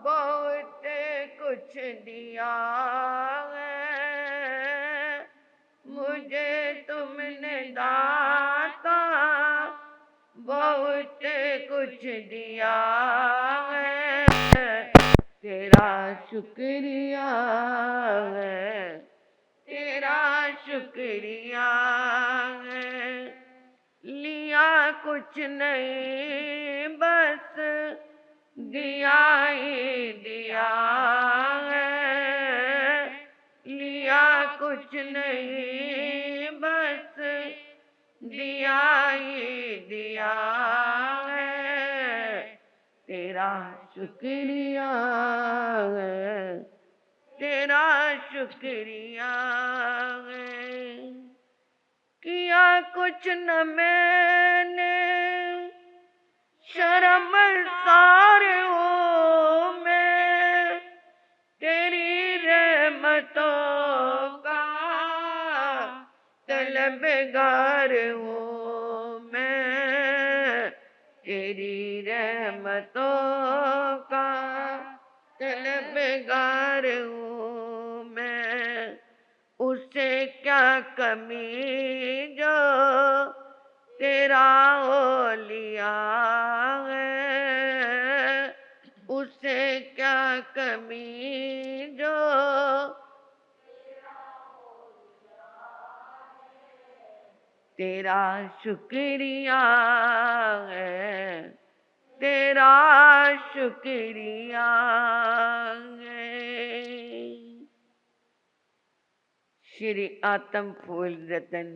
बहुत कुछ दिया है मुझे तुमने दाता, बहुत कुछ दिया है, तेरा शुक्रिया है, तेरा शुक्रिया है। लिया कुछ नहीं बस दिया ही दिया है, लिया कुछ नहीं बस दिया ही दिया है, तेरा शुक्रिया है, तेरा शुक्रिया है। किया कुछ न मैंने शर्मसार हूँ मैं, तेरी रहमतों का तलबगार हूँ मैं, तेरी रहमतों का तलबगार हूँ मैं। उससे क्या कमी जो तेरा ओलिया है, उससे क्या कमी जो तेरा शुक्रिया है, तेरा शुक्रिया है। श्री आत्म फूल रतन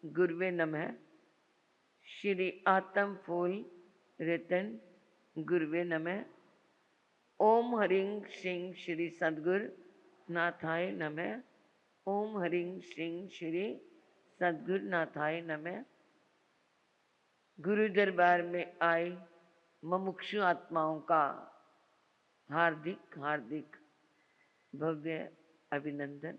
गुरुवे नमः। श्री आत्म फूल रतन गुरुवे नमः। ओम हरिं सिंह श्री सद्गुरु नाथाय नमः। ओम हरिं सिंह श्री सद्गुरु नाथाय नमः। गुरु दरबार में आए मुमुक्षु आत्माओं का हार्दिक हार्दिक भव्य अभिनंदन।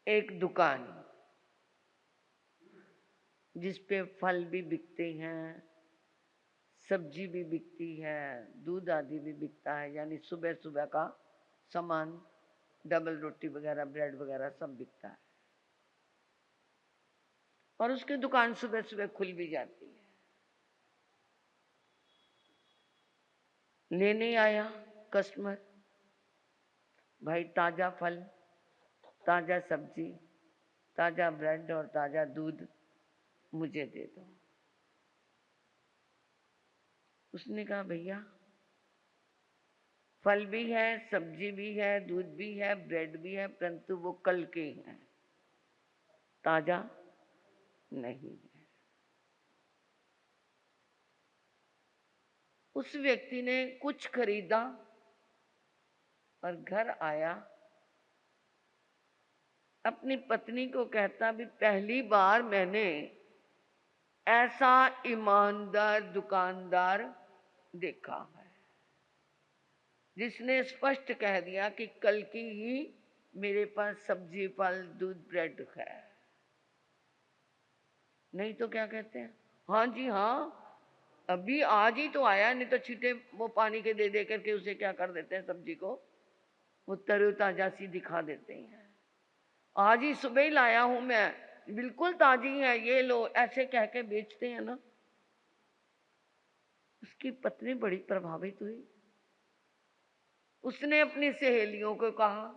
एक दुकान जिस पे फल भी बिकते हैं, सब्जी भी बिकती है, दूध आदि भी बिकता है, यानी सुबह सुबह का सामान, डबल रोटी वगैरह, ब्रेड वगैरह सब बिकता है। और उसकी दुकान सुबह सुबह खुल भी जाती है। लेने आया कस्टमर, भाई ताजा फल, ताजा सब्जी, ताजा ब्रेड और ताजा दूध मुझे दे दो। उसने कहा भैया फल भी है, सब्जी भी है, दूध भी है, ब्रेड भी है, परंतु वो कल के हैं, ताजा नहीं है। उस व्यक्ति ने कुछ खरीदा और घर आया, अपनी पत्नी को कहता भी पहली बार मैंने ऐसा ईमानदार दुकानदार देखा है जिसने स्पष्ट कह दिया कि कल की ही मेरे पास सब्जी फल दूध ब्रेड है। नहीं तो क्या कहते हैं, हाँ जी हाँ अभी आज ही तो आया, नहीं तो छींटे वो पानी के दे दे करके उसे क्या कर देते हैं, सब्जी को वो तरोताजा सी दिखा देते हैं। आज ही सुबह ही लाया हूं मैं, बिल्कुल ताजी है, ये लो, ऐसे कह के बेचते हैं ना। उसकी पत्नी बड़ी प्रभावित हुई। उसने अपनी सहेलियों को कहा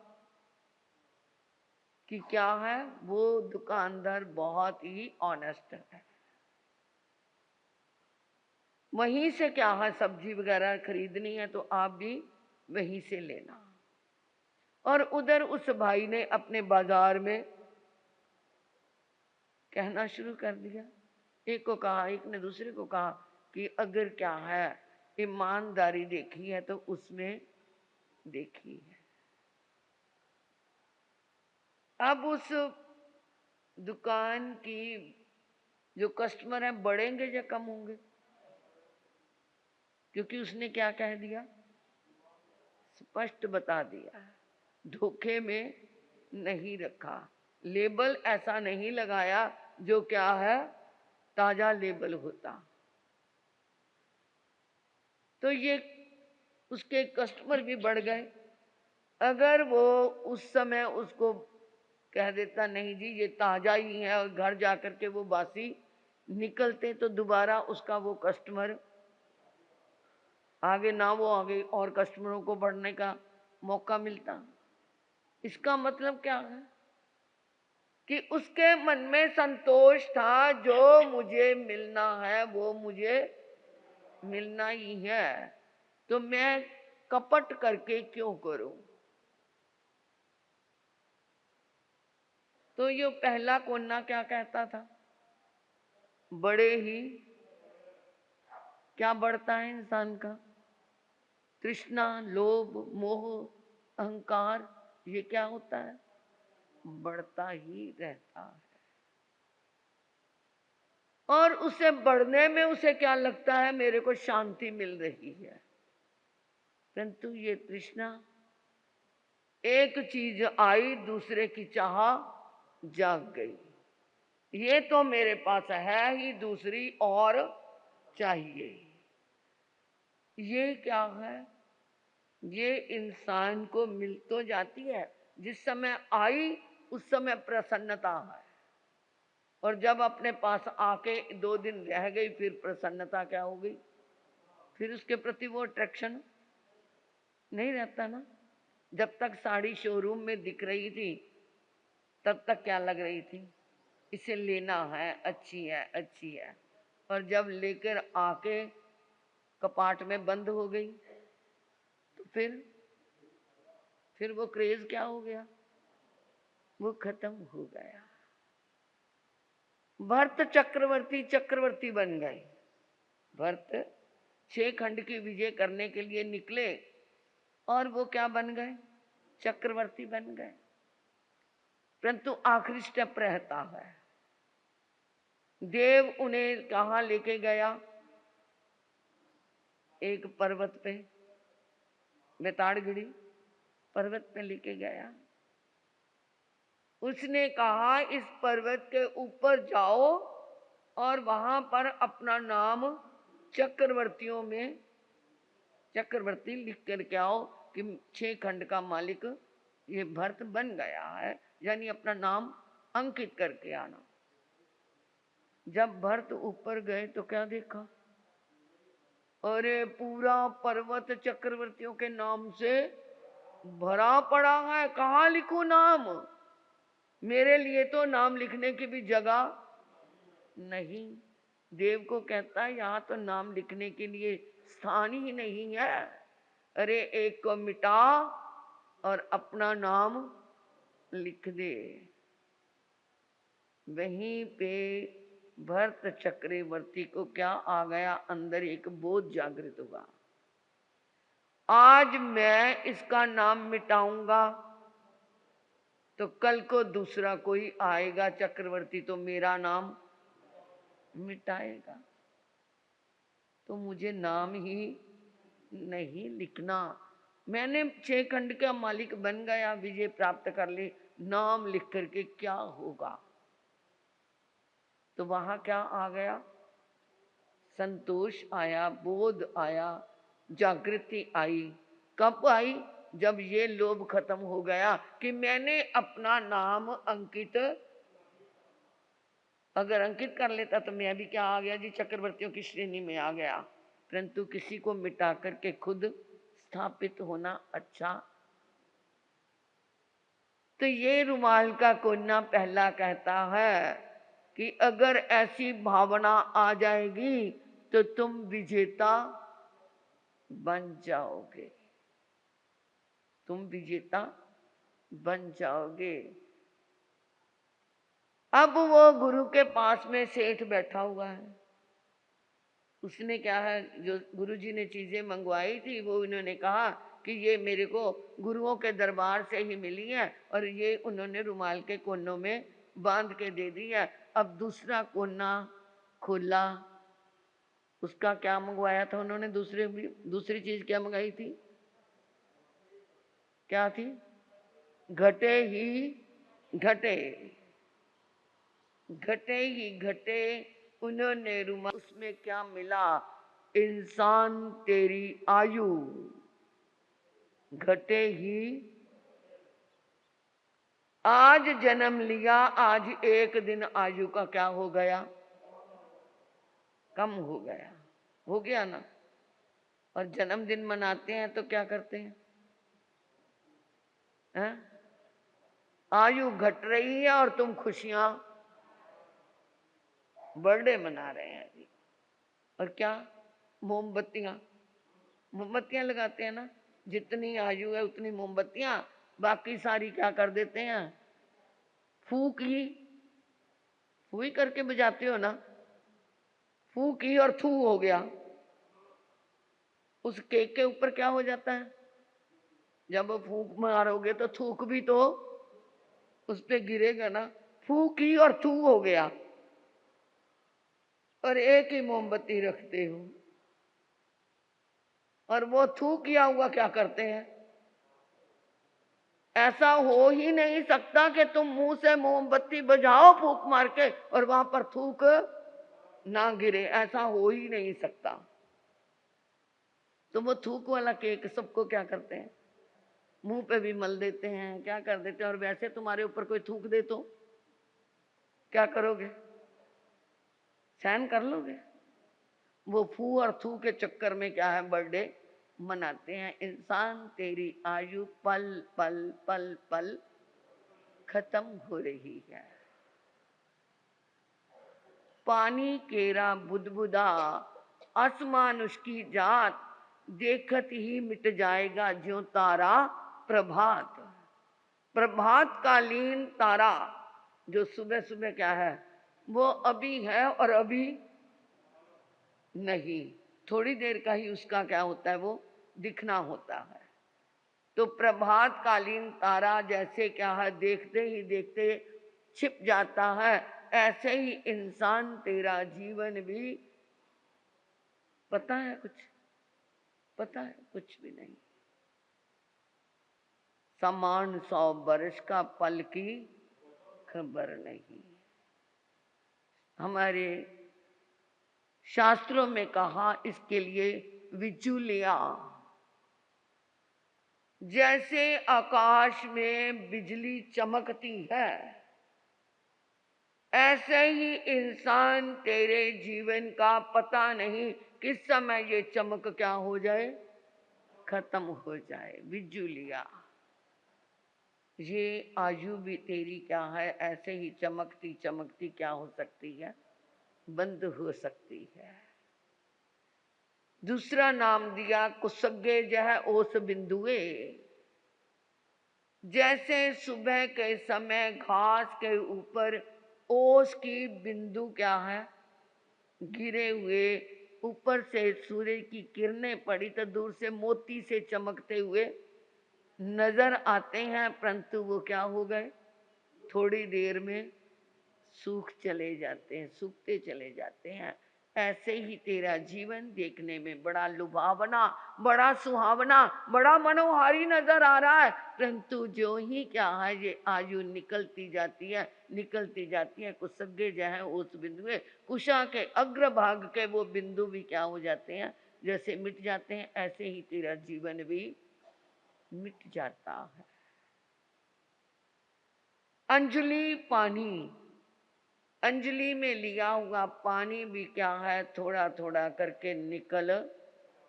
कि क्या है, वो दुकानदार बहुत ही ऑनेस्ट है, वहीं से क्या है सब्जी वगैरह खरीदनी है तो आप भी वहीं से लेना। और उधर उस भाई ने अपने बाजार में कहना शुरू कर दिया। एक को कहा, एक ने दूसरे को कहा कि अगर क्या है ईमानदारी देखी है तो उसमें देखी है। अब उस दुकान की जो कस्टमर है बढ़ेंगे या कम होंगे, क्योंकि उसने क्या कह दिया, स्पष्ट बता दिया, धोखे में नहीं रखा, लेबल ऐसा नहीं लगाया जो क्या है ताजा लेबल होता। तो ये उसके कस्टमर भी बढ़ गए। अगर वो उस समय उसको कह देता नहीं जी ये ताजा ही है और घर जाकर के वो बासी निकलते, तो दोबारा उसका वो कस्टमर आगे ना, वो आगे और कस्टमरों को बढ़ने का मौका मिलता। इसका मतलब क्या है कि उसके मन में संतोष था, जो मुझे मिलना है वो मुझे मिलना ही है, तो मैं कपट करके क्यों करूं। तो ये पहला कोना क्या कहता था, बड़े ही क्या बढ़ता है इंसान का, तृष्णा, लोभ, मोह, अहंकार, ये क्या होता है, बढ़ता ही रहता है। और उसे बढ़ने में उसे क्या लगता है, मेरे को शांति मिल रही है। परंतु ये तृष्णा, एक चीज आई दूसरे की चाह जाग गई, ये तो मेरे पास है ही, दूसरी और चाहिए। ये क्या है, ये इंसान को मिल तो जाती है, जिस समय आई उस समय प्रसन्नता है, और जब अपने पास आके 2 दिन रह गई फिर प्रसन्नता क्या हो गई, फिर उसके प्रति वो अट्रैक्शन नहीं रहता ना। जब तक साड़ी शोरूम में दिख रही थी तब तक क्या लग रही थी, इसे लेना है, अच्छी है अच्छी है, और जब लेकर आके कपाट में बंद हो गई तो फिर वो क्रेज क्या हो गया, वो खत्म हो गया। भरत चक्रवर्ती चक्रवर्ती बन गए। भरत 6 खंड की विजय करने के लिए निकले और वो क्या बन गए, चक्रवर्ती बन गए। परंतु आखिरी स्टेप रहता है, देव उन्हें कहाँ लेके गया, एक पर्वत पे, बेताड़गिरी पर्वत पे लेके गया। उसने कहा इस पर्वत के ऊपर जाओ और वहां पर अपना नाम चक्रवर्तियों में चक्रवर्ती लिख करके आओ कि 6 खंड का मालिक ये भरत बन गया है, यानी अपना नाम अंकित करके आना। जब भरत ऊपर गए तो क्या देखा, अरे पूरा पर्वत चक्रवर्तियों के नाम से भरा पड़ा है, कहाँ लिखूं नाम, मेरे लिए तो नाम लिखने की भी जगह नहीं। देव को कहता है यहाँ तो नाम लिखने के लिए स्थान ही नहीं है, अरे एक को मिटा और अपना नाम लिख दे। वहीं पे भरत चक्रवर्ती को क्या आ गया, अंदर एक बोध जागृत हुआ, आज मैं इसका नाम मिटाऊंगा तो कल को दूसरा कोई आएगा चक्रवर्ती तो मेरा नाम मिटाएगा, तो मुझे नाम ही नहीं लिखना। मैंने 6 खंड का मालिक बन गया, विजय प्राप्त कर ली, नाम लिख करके क्या होगा। तो वहां क्या आ गया, संतोष आया, बोध आया, जागृति आई। कब आई, जब ये लोभ खत्म हो गया कि मैंने अपना नाम अंकित, अगर अंकित कर लेता तो मैं भी क्या आ गया जी, चक्रवर्तियों की श्रेणी में आ गया। परंतु किसी को मिटा करके खुद स्थापित होना अच्छा। तो ये रुमाल का कोना पहला कहता है कि अगर ऐसी भावना आ जाएगी तो तुम विजेता बन जाओगे, तुम विजेता बन जाओगे। अब वो गुरु के पास में सेठ बैठा हुआ है, उसने क्या है, जो गुरुजी ने चीजें मंगवाई थी वो इन्होंने कहा कि ये मेरे को गुरुओं के दरबार से ही मिली है, और ये उन्होंने रुमाल के कोनों में बांध के दे दी है। अब दूसरा कोना खोला, उसका क्या मंगवाया था उन्होंने, दूसरी चीज क्या मंगाई थी, क्या थी, घटे ही घटे, घटे ही घटे उन्होंने रुमाल, उसमें क्या मिला? इंसान तेरी आयु घटे ही। आज जन्म लिया, आज एक दिन आयु का क्या हो गया? कम हो गया। हो गया ना। और जन्मदिन मनाते हैं तो क्या करते हैं? हैं? आयु घट रही है और तुम खुशियां, बर्थडे मना रहे हैं जी। और क्या? मोमबत्तियां, मोमबत्तियां लगाते हैं ना। जितनी आयु है उतनी मोमबत्तियां, बाकी सारी क्या कर देते हैं? फूक ही, फू ही करके बुझाते हो ना। फूक ही और थू हो गया। उस केक के ऊपर क्या हो जाता है? जब वो फूक मारोगे तो थूक भी तो उस पे गिरेगा ना। फूक ही और थू हो गया। और एक ही मोमबत्ती रखते हो, और वो थू किया हुआ क्या करते हैं? ऐसा हो ही नहीं सकता कि तुम मुंह से मोमबत्ती बुझाओ फूक मार के और वहां पर थूक ना गिरे। ऐसा हो ही नहीं सकता। तो वो थूक वाला केक सबको क्या करते हैं? मुंह पे भी मल देते हैं, क्या कर देते हैं। और वैसे तुम्हारे ऊपर कोई थूक दे तो क्या करोगे? सहन कर लोगे? वो फू और थू के चक्कर में क्या है? बर्थडे मनाते हैं। इंसान तेरी आयु पल पल पल पल खत्म हो रही है। पानी केरा बुदबुदा, आसमान उसकी जात, देखत ही मिट जाएगा ज्यों तारा प्रभात। प्रभात कालीन तारा जो सुबह सुबह क्या है? वो अभी है और अभी नहीं। थोड़ी देर का ही उसका क्या होता है? वो दिखना होता है। तो प्रभात कालीन तारा जैसे क्या है? देखते ही देखते छिप जाता है, ऐसे ही इंसान तेरा जीवन भी। पता है कुछ? पता है? कुछ भी नहीं। समान 100 वर्ष का पल की खबर नहीं। हमारे शास्त्रों में कहा इसके लिए विचुलिया। जैसे आकाश में बिजली चमकती है, ऐसे ही इंसान तेरे जीवन का पता नहीं किस समय ये चमक क्या हो जाए? खत्म हो जाए। बिजुलिया, ये आयु भी तेरी क्या है? ऐसे ही चमकती चमकती क्या हो सकती है? बंद हो सकती है। दूसरा नाम दिया कुसग्गे जह ओस बिंदुए। जैसे सुबह के समय घास के ऊपर ओस की बिंदु क्या है? गिरे हुए, ऊपर से सूर्य की किरणें पड़ी तो दूर से मोती से चमकते हुए नजर आते हैं, परंतु वो क्या हो गए? थोड़ी देर में सूख चले जाते हैं, सूखते चले जाते हैं। ऐसे ही तेरा जीवन देखने में बड़ा लुभावना, बड़ा सुहावना, बड़ा मनोहारी नजर आ रहा है, परंतु जो ही क्या है? ये आयु निकलती जाती है, निकलती जाती है। कुसग्गे जो है उस बिंदु में, कुशा के अग्रभाग के वो बिंदु भी क्या हो जाते हैं? जैसे मिट जाते हैं, ऐसे ही तेरा जीवन भी मिट जाता है। अंजलि पानी, अंजलि में लिया हुआ पानी भी क्या है? थोड़ा थोड़ा करके निकल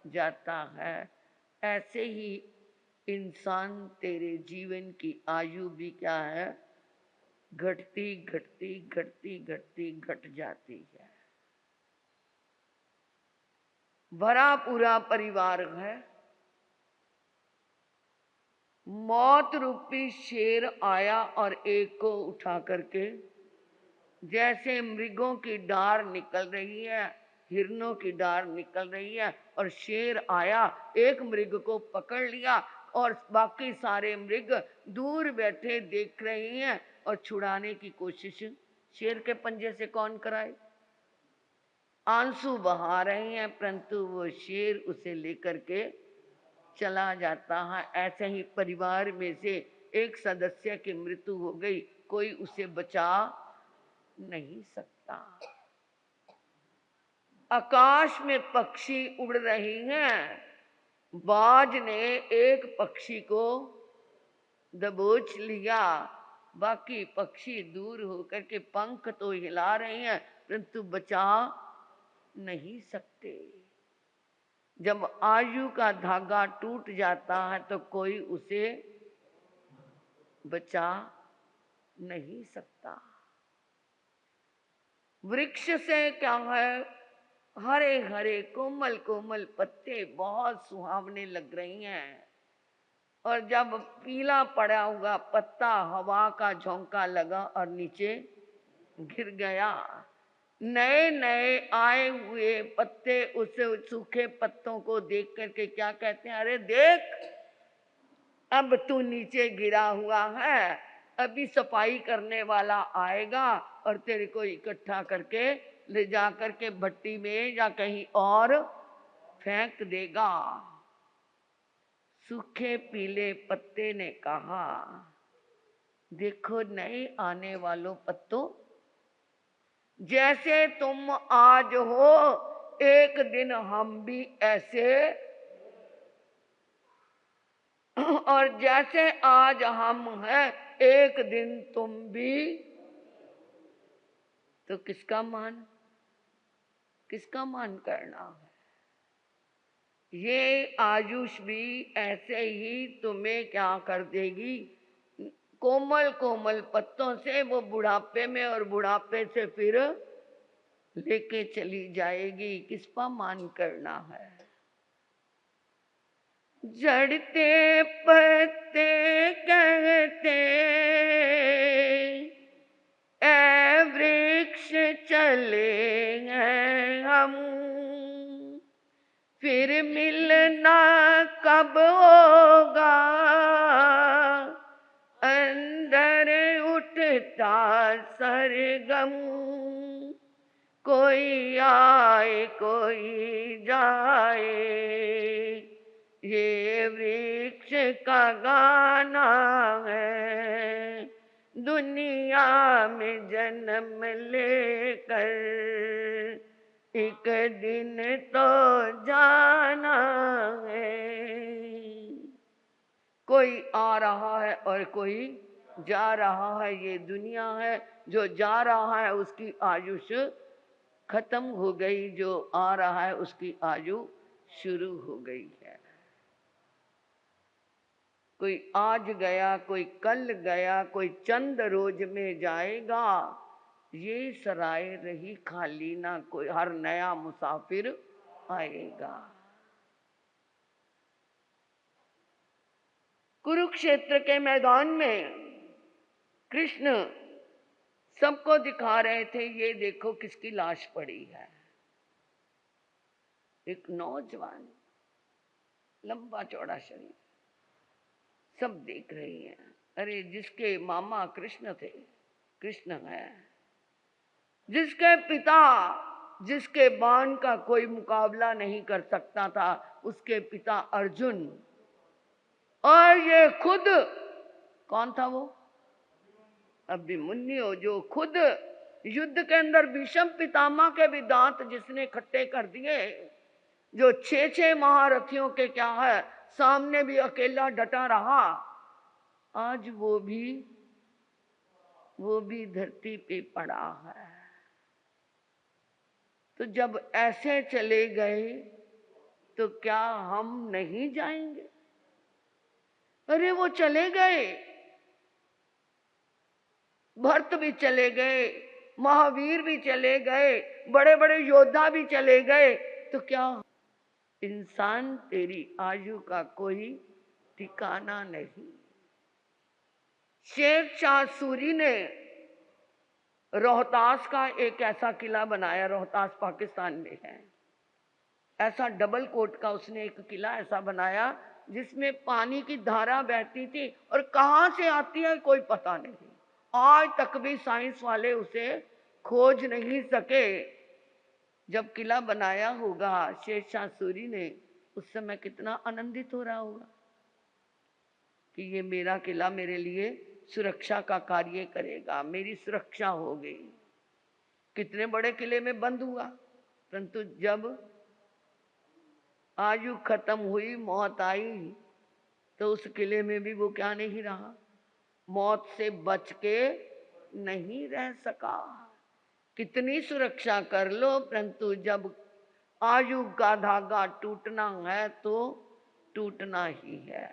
जाता है। ऐसे ही इंसान तेरे जीवन की आयु भी क्या है? घटती घटती घटती घटती घट जाती है। भरा पूरा परिवार है, मौत रूपी शेर आया और एक को उठा करके, जैसे मृगों की डार निकल रही है, हिरणों की डार निकल रही है, और शेर आया, एक मृग को पकड़ लिया और बाकी सारे मृग दूर बैठे देख रहे हैं और छुड़ाने की कोशिश शेर के पंजे से कौन कराए? आंसू बहा रहे हैं, परंतु वो शेर उसे लेकर के चला जाता है। ऐसे ही परिवार में से एक सदस्य की मृत्यु हो गई, कोई उसे बचा नहीं सकता। आकाश में पक्षी उड़ रही हैं, बाज ने एक पक्षी को दबोच लिया, बाकी पक्षी दूर होकर के पंख तो हिला रहे हैं परंतु बचा नहीं सकते। जब आयु का धागा टूट जाता है तो कोई उसे बचा नहीं सकता। वृक्ष से क्या है, हरे हरे कोमल कोमल पत्ते बहुत सुहावने लग रही हैं, और जब पीला पड़ा हुआ पत्ता हवा का झोंका लगा और नीचे गिर गया, नए नए आए हुए पत्ते उस सूखे पत्तों को देख करके क्या कहते हैं, अरे देख अब तू नीचे गिरा हुआ है, अभी सफाई करने वाला आएगा और तेरे को इकट्ठा करके ले जा करके भट्टी में या कहीं और फेंक देगा। सूखे पीले पत्ते ने कहा, देखो नए आने वालों पत्तों, जैसे तुम आज हो एक दिन हम भी ऐसे, और जैसे आज हम हैं एक दिन तुम भी। तो किसका मान करना है? ये आयुष भी ऐसे ही तुम्हें क्या कर देगी, कोमल कोमल पत्तों से वो बुढ़ापे में और बुढ़ापे से फिर लेके चली जाएगी। किस पर मान करना है? झड़ते पत्ते कहते ऐ वृक्ष चले हैं हम, फिर मिलना कब होगा, अंदर उठता सरगम, कोई आए कोई जाए, ये वृक्ष का गाना है, दुनिया में जन्म लेकर एक दिन तो जाना है। कोई आ रहा है और कोई जा रहा है, ये दुनिया है। जो जा रहा है उसकी आयुष खत्म हो गई, जो आ रहा है उसकी आयु शुरू हो गई है। कोई आज गया, कोई कल गया, कोई चंद रोज में जाएगा, ये सराय रही खाली ना कोई हर नया मुसाफिर आएगा। कुरुक्षेत्र के मैदान में कृष्ण सबको दिखा रहे थे, ये देखो किसकी लाश पड़ी है। एक नौजवान, लंबा चौड़ा शरीर, सब देख रही हैं। अरे जिसके मामा कृष्ण थे, कृष्ण है। जिसके पिता, जिसके बाण का कोई मुकाबला नहीं कर सकता था, उसके पिता अर्जुन, और ये खुद कौन था वो, अभिमन्यु, जो खुद युद्ध के अंदर भीष्म पितामह के भी दांत जिसने खट्टे कर दिए, जो 6 महारथियों के क्या है सामने भी अकेला डटा रहा, आज वो भी धरती पे पड़ा है। तो जब ऐसे चले गए तो क्या हम नहीं जाएंगे? अरे वो चले गए, भरत भी चले गए, महावीर भी चले गए, बड़े बड़े योद्धा भी चले गए, तो क्या इंसान तेरी आयु का कोई ठिकाना नहीं। शेर शाह सूरी ने रोहतास का एक ऐसा किला बनाया, रोहतास पाकिस्तान में है, ऐसा डबल कोट का उसने एक किला ऐसा बनाया जिसमें पानी की धारा बहती थी, और कहाँ से आती है कोई पता नहीं। आज तक भी साइंस वाले उसे खोज नहीं सके। जब किला बनाया होगा शेर शाह सूरी ने, उस समय कितना आनंदित हो रहा होगा कि ये मेरा किला मेरे लिए सुरक्षा का कार्य करेगा, मेरी सुरक्षा हो गई। कितने बड़े किले में बंद हुआ, परंतु जब आयु खत्म हुई, मौत आई, तो उस किले में भी वो क्या नहीं रहा, मौत से बच के नहीं रह सका। कितनी सुरक्षा कर लो, परंतु जब आयु का धागा टूटना है तो टूटना ही है।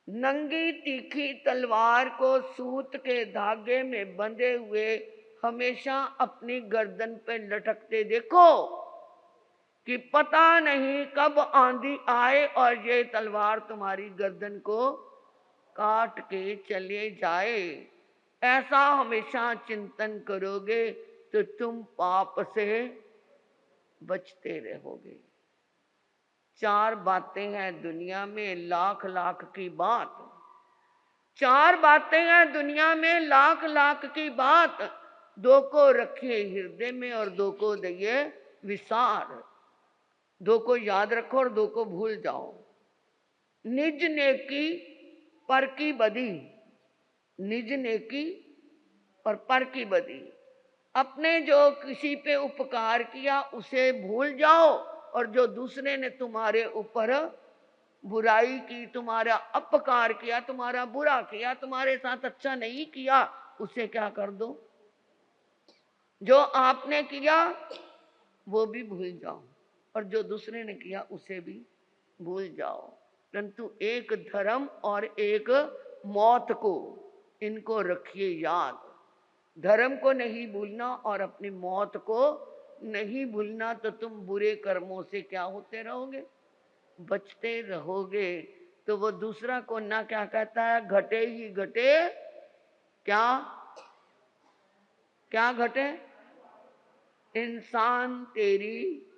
नंगी तीखी तलवार को सूत के धागे में बंधे हुए हमेशा अपनी गर्दन पे लटकते देखो कि पता नहीं कब आंधी आए और ये तलवार तुम्हारी गर्दन को काट के चले जाए। ऐसा हमेशा चिंतन करोगे तो तुम पाप से बचते रहोगे। 4 बातें हैं दुनिया में, लाख लाख की बात। 4 बातें हैं दुनिया में, लाख लाख की बात। 2 को रखिए हृदय में और 2 को दिए विसार। 2 को याद रखो और 2 को भूल जाओ। निज नेकी पर की बदी, निज नेकी और पर की बदी। अपने जो किसी पे उपकार किया उसे भूल जाओ, और जो दूसरे ने तुम्हारे ऊपर बुराई की, तुम्हारा अपकार किया, तुम्हारा बुरा किया, तुम्हारे साथ अच्छा नहीं किया, उसे क्या कर दो, जो आपने किया वो भी भूल जाओ और जो दूसरे ने किया उसे भी भूल जाओ। परंतु एक धर्म और एक मौत को, इनको रखिए याद। धर्म को नहीं भूलना और अपनी मौत को नहीं भूलना, तो तुम बुरे कर्मों से क्या होते रहोगे, बचते रहोगे। तो वो दूसरा कोना क्या कहता है, घटे ही घटे, क्या क्या घटे, इंसान तेरी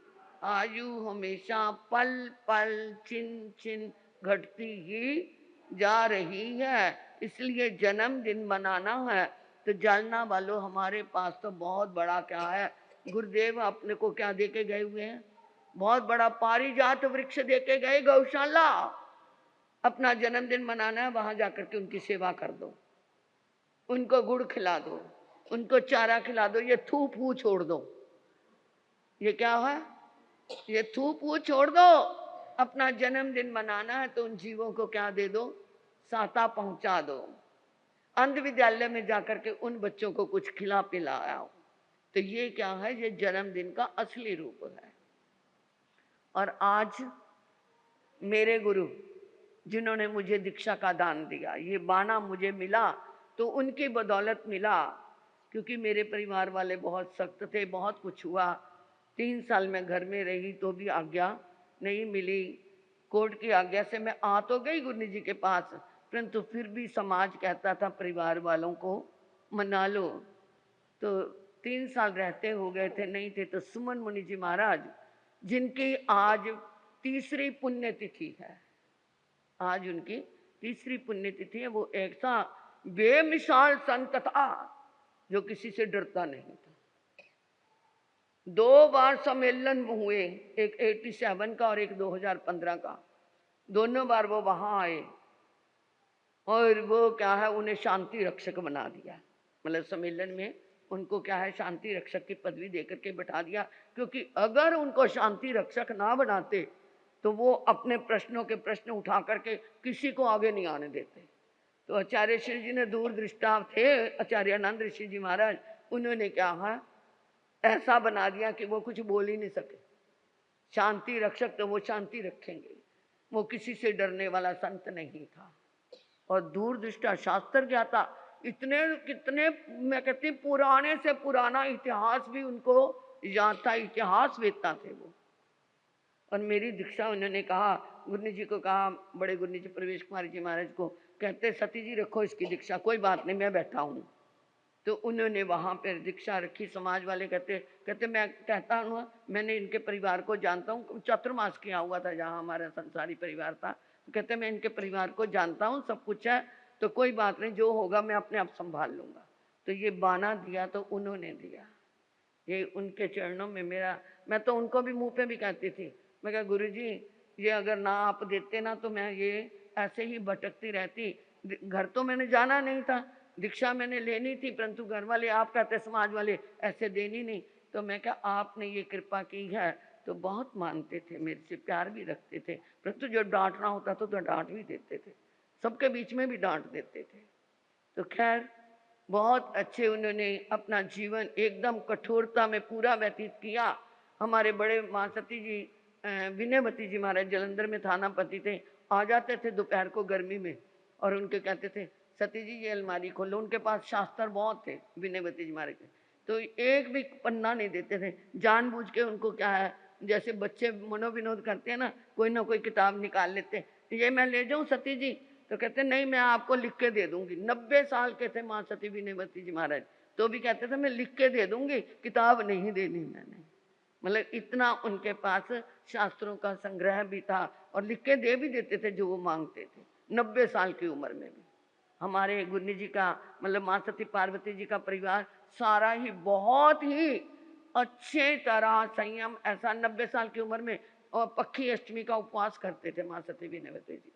आयु हमेशा पल पल छिन छिन घटती ही जा रही है। इसलिए जन्मदिन मनाना है तो जानना वालों, हमारे पास तो बहुत बड़ा क्या है, गुरुदेव अपने को क्या देके गए हुए हैं, बहुत बड़ा पारिजात वृक्ष देके गए, गौशाला। अपना जन्मदिन मनाना है, वहां जाकर के उनकी सेवा कर दो, उनको गुड़ खिला दो, उनको चारा खिला दो, ये थू फू छोड़ दो। ये क्या है, ये थू फू छोड़ दो। अपना जन्मदिन मनाना है तो उन जीवों को क्या दे दो, साता पहुंचा दो। अंध विद्यालय में जाकर के उन बच्चों को कुछ खिला पिलाओ। तो ये क्या है, ये जन्मदिन का असली रूप है। और आज मेरे गुरु जिन्होंने मुझे दीक्षा का दान दिया, ये बाना मुझे मिला तो उनकी बदौलत मिला, क्योंकि मेरे परिवार वाले बहुत सख्त थे, बहुत कुछ हुआ। 3 साल मैं घर में रही तो भी आज्ञा नहीं मिली। कोर्ट की आज्ञा से मैं आ तो गई गुरु जी के पास, परंतु फिर भी समाज कहता था परिवार वालों को मना लो। तो 3 साल रहते हो गए थे, नहीं थे तो सुमन मुनि जी महाराज, जिनकी आज तीसरी पुण्यतिथि है, आज उनकी तीसरी पुण्यतिथि है। वो ऐसा बेमिसाल संत था जो किसी से डरता नहीं था। 2 बार सम्मेलन हुए, एक 87 का और एक 2015 का। दोनों बार वो वहां आए और वो क्या है, उन्हें शांति रक्षक बना दिया। मतलब सम्मेलन में उनको क्या है, शांति रक्षक की पदवी देकर के बैठा दिया, क्योंकि अगर उनको शांति रक्षक ना बनाते तो वो अपने प्रश्नों के प्रश्न उठा करके किसी को आगे नहीं आने देते। तो आचार्य श्री जी ने दूरदृष्टा थे, आचार्य आनंद ऋषि जी महाराज, उन्होंने क्या है, ऐसा बना दिया कि वो कुछ बोल ही नहीं सके। शांति रक्षक तो वो शांति रखेंगे, वो किसी से डरने वाला संत नहीं था। और दूरदृष्टा शास्त्र ज्ञाता, इतने कितने मैं कहती पुराने से पुराना इतिहास भी उनको याद था, इतिहास वेदता थे वो। और मेरी दीक्षा उन्होंने कहा, गुरु जी को कहा, बड़े गुरु जी प्रवेश कुमार जी महाराज को, कहते सती जी रखो इसकी दीक्षा, कोई बात नहीं मैं बैठा हूँ। तो उन्होंने वहाँ पर दीक्षा रखी। समाज वाले कहते मैं कहता हूँ, मैंने इनके परिवार को जानता हूँ, चतुर्मास किया हुआ था जहाँ हमारा संसारी परिवार था। तो कहते मैं इनके परिवार को जानता हूँ, सब कुछ है, तो कोई बात नहीं, जो होगा मैं अपने आप संभाल लूँगा। तो ये बाना दिया तो उन्होंने दिया, ये उनके चरणों में मेरा, मैं तो उनको भी मुँह पे भी कहती थी, मैं कहा गुरु जी ये अगर ना आप देते ना तो मैं ये ऐसे ही भटकती रहती। घर तो मैंने जाना नहीं था, दीक्षा मैंने लेनी थी, परंतु घर वाले आप कहते समाज वाले ऐसे देनी नहीं, तो मैं क्या आपने ये कृपा की है। तो बहुत मानते थे, मेरे से प्यार भी रखते थे, परंतु जो डांटना होता था तो डांट भी देते थे, सबके बीच में भी डांट देते थे। तो खैर बहुत अच्छे उन्होंने अपना जीवन एकदम कठोरता में पूरा व्यतीत किया। हमारे बड़े माँ सती जी, विनयवती जी महाराज जलंधर में थानापति थे। आ जाते थे दोपहर को गर्मी में और उनके कहते थे सती जी ये अलमारी खोलो। उनके पास शास्त्र बहुत थे विनयवती जी महाराज के, तो एक भी पन्ना नहीं देते थे। जानबूझ के उनको क्या है, जैसे बच्चे मनोविनोद करते हैं ना, कोई ना कोई किताब निकाल लेते, ये मैं ले जाऊं सती जी, तो कहते नहीं मैं आपको लिख के दे दूंगी। 90 साल के थे माँ सती विनयवती जी महाराज, तो भी कहते थे मैं लिख के दे दूंगी, किताब नहीं देनी मैंने। मतलब इतना उनके पास शास्त्रों का संग्रह भी था और लिख के दे भी देते थे जो वो मांगते थे, 90 साल की उम्र में भी। हमारे गुरनी जी का मतलब माँ सती पार्वती जी का परिवार सारा ही बहुत ही अच्छे तरह संयम, ऐसा 90 साल की उम्र में और पक्की अष्टमी का उपवास करते थे माँ सती विनयवती जी।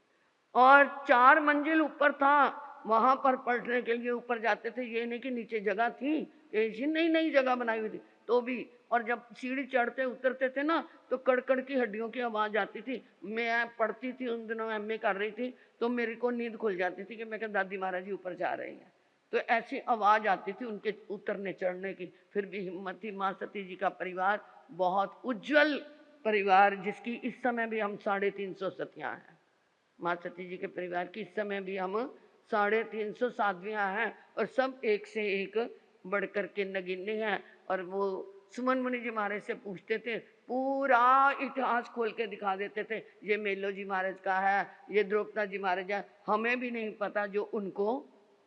और 4 मंजिल ऊपर था, वहां पर पढ़ने के लिए ऊपर जाते थे। ये नहीं कि नीचे जगह थी, ऐसी नई नई जगह बनाई हुई थी तो भी। और जब सीढ़ी चढ़ते उतरते थे ना तो कड़कड़ की हड्डियों की आवाज आती थी। मैं पढ़ती थी उन दिनों, एमए कर रही थी, तो मेरे को नींद खुल जाती थी कि मैं क्या दादी महाराज जी ऊपर जा रही हैं। तो ऐसी आवाज आती थी उनके उतरने चढ़ने की। फिर भी हिम्मत थी। माँ सती जी का परिवार बहुत उज्जवल परिवार, जिसकी इस समय भी हम 350 सतियाँ हैं। माँ सती जी के परिवार की इस समय भी हम 350 साध्वियाँ हैं और सब एक से एक बढ़ कर के नगीने हैं। और वो सुमन मुनि जी महाराज से पूछते थे, पूरा इतिहास खोल के दिखा देते थे, ये मेलो जी महाराज का है, ये द्रौपदा जी महाराज है, हमें भी नहीं पता जो उनको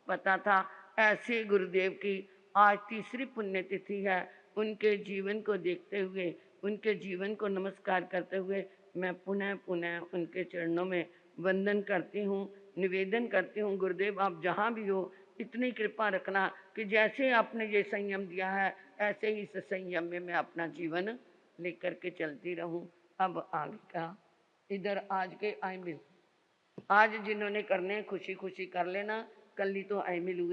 पता था। ऐसे गुरुदेव की आज तीसरी पुण्यतिथि है। उनके जीवन को देखते हुए, उनके जीवन को नमस्कार करते हुए मैं पुनः पुनः उनके चरणों में वंदन करती हूँ, निवेदन करती हूँ। गुरुदेव आप जहाँ भी हो इतनी कृपा रखना कि जैसे आपने ये संयम दिया है ऐसे ही इस संयम में मैं अपना जीवन लेकर के चलती रहूं। अब आगे का इधर आज के आई मिल, आज जिन्होंने करने खुशी खुशी कर लेना, कल ही तो आई मिल हुए।